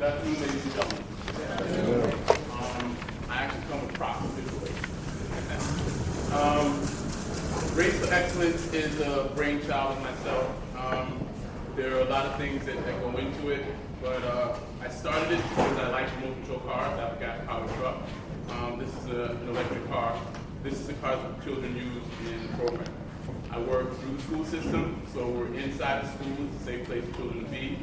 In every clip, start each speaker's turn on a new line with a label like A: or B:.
A: Good afternoon, ladies and gentlemen. I actually come across this way. Race for Excellence is a brainchild of myself. There are a lot of things that go into it, but I started it because I like remote control cars. I have a gas-powered truck. This is an electric car. This is the car that children use in the program. I work through the school system, so we're inside the school. It's a safe place for children to be.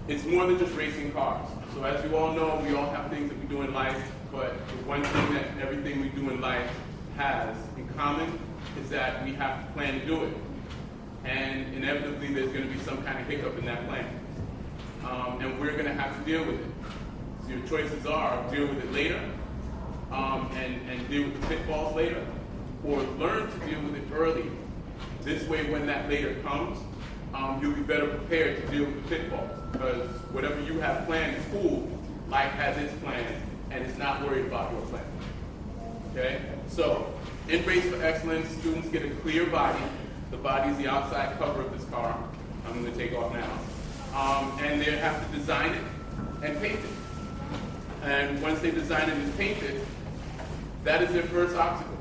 A: It's more than just racing cars. So as you all know, we all have things that we do in life, but the one thing that everything we do in life has in common is that we have to plan to do it. And inevitably, there's going to be some kind of hiccup in that plan. And we're going to have to deal with it. So your choices are deal with it later, and deal with the pitfalls later, or learn to deal with it early. This way, when that later comes, you'll be better prepared to deal with the pitfalls. Because whatever you have planned is cool. Life has its plan, and it's not worried about your plan. Okay? So, in Race for Excellence, students get a clear body. The body is the outside cover of this car. I'm going to take off now. And they have to design it and paint it. And once they design it and paint it, that is their first obstacle.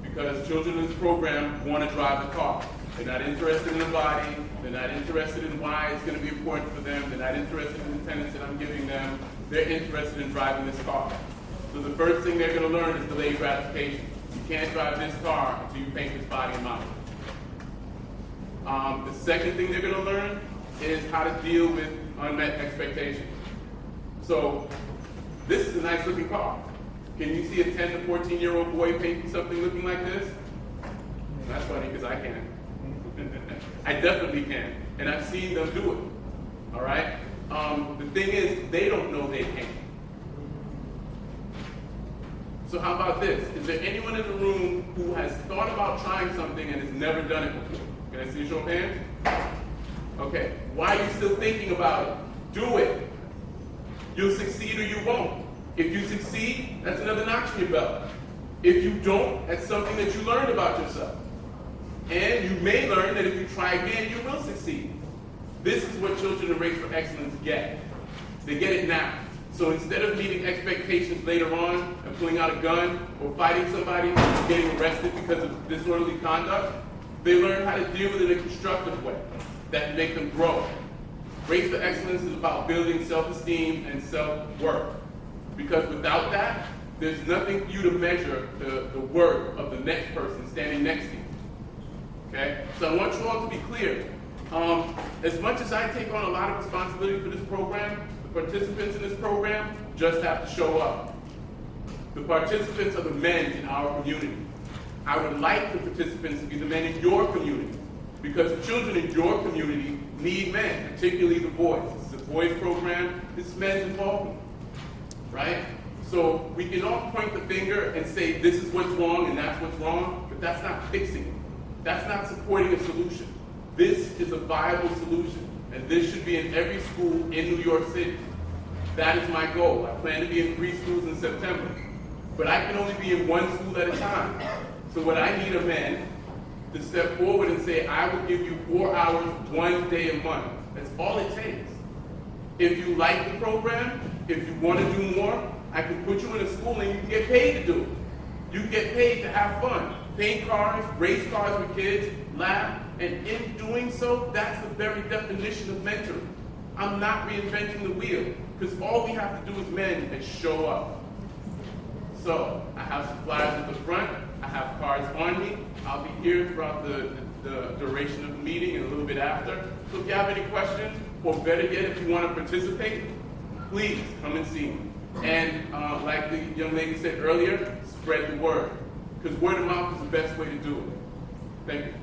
A: Because children in this program want to drive the car. They're not interested in the body. They're not interested in why it's going to be important for them. They're not interested in the tenets that I'm giving them. They're interested in driving this car. So the first thing they're going to learn is delayed gratification. You can't drive this car until you paint this body and mount it. The second thing they're going to learn is how to deal with unmet expectations. So this is a nice looking car. Can you see a 10 to 14-year-old boy painting something looking like this? That's funny because I can. I definitely can. And I've seen them do it. All right? The thing is, they don't know they can. So how about this? Is there anyone in the room who has thought about trying something and has never done it before? Can I see a show of hands? Okay. Why are you still thinking about it? Do it. You'll succeed or you won't. If you succeed, that's another notch in your belt. If you don't, that's something that you learned about yourself. And you may learn that if you try again, you will succeed. This is what children in Race for Excellence get. They get it now. So instead of meeting expectations later on and pulling out a gun or fighting somebody and getting arrested because of disorderly conduct, they learn how to deal with it in a constructive way that can make them grow. Race for Excellence is about building self-esteem and self-worth. Because without that, there's nothing for you to measure the worth of the next person standing next to you. Okay? So I want you all to be clear. As much as I take on a lot of responsibility for this program, the participants in this program just have to show up. The participants are the men in our community. I would like the participants to be the men in your community, because children in your community need men, particularly the boys. This is a boys program, this is men's involvement, right? So we can all point the finger and say this is what's wrong and that's what's wrong, but that's not fixing it. That's not supporting a solution. This is a viable solution, and this should be in every school in New York City. That is my goal. I plan to be in 3 schools in September, but I can only be in 1 school at a time. So what I need are men to step forward and say, I will give you 4 hours, 1 day a month. That's all it takes. If you like the program, if you want to do more, I can put you in a school and you can get paid to do it. You can get paid to have fun. Paint cars, race cars with kids, laugh, and in doing so, that's the very definition of mentoring. I'm not reinventing the wheel, because all we have to do as men is show up. So, I have some flyers at the front, I have cards on me, I'll be here throughout the duration of the meeting and a little bit after. So if you have any questions, or better yet, if you want to participate, please come and see me. And like the young lady said earlier, spread the word. Because word of mouth is the best way to do it. Thank you.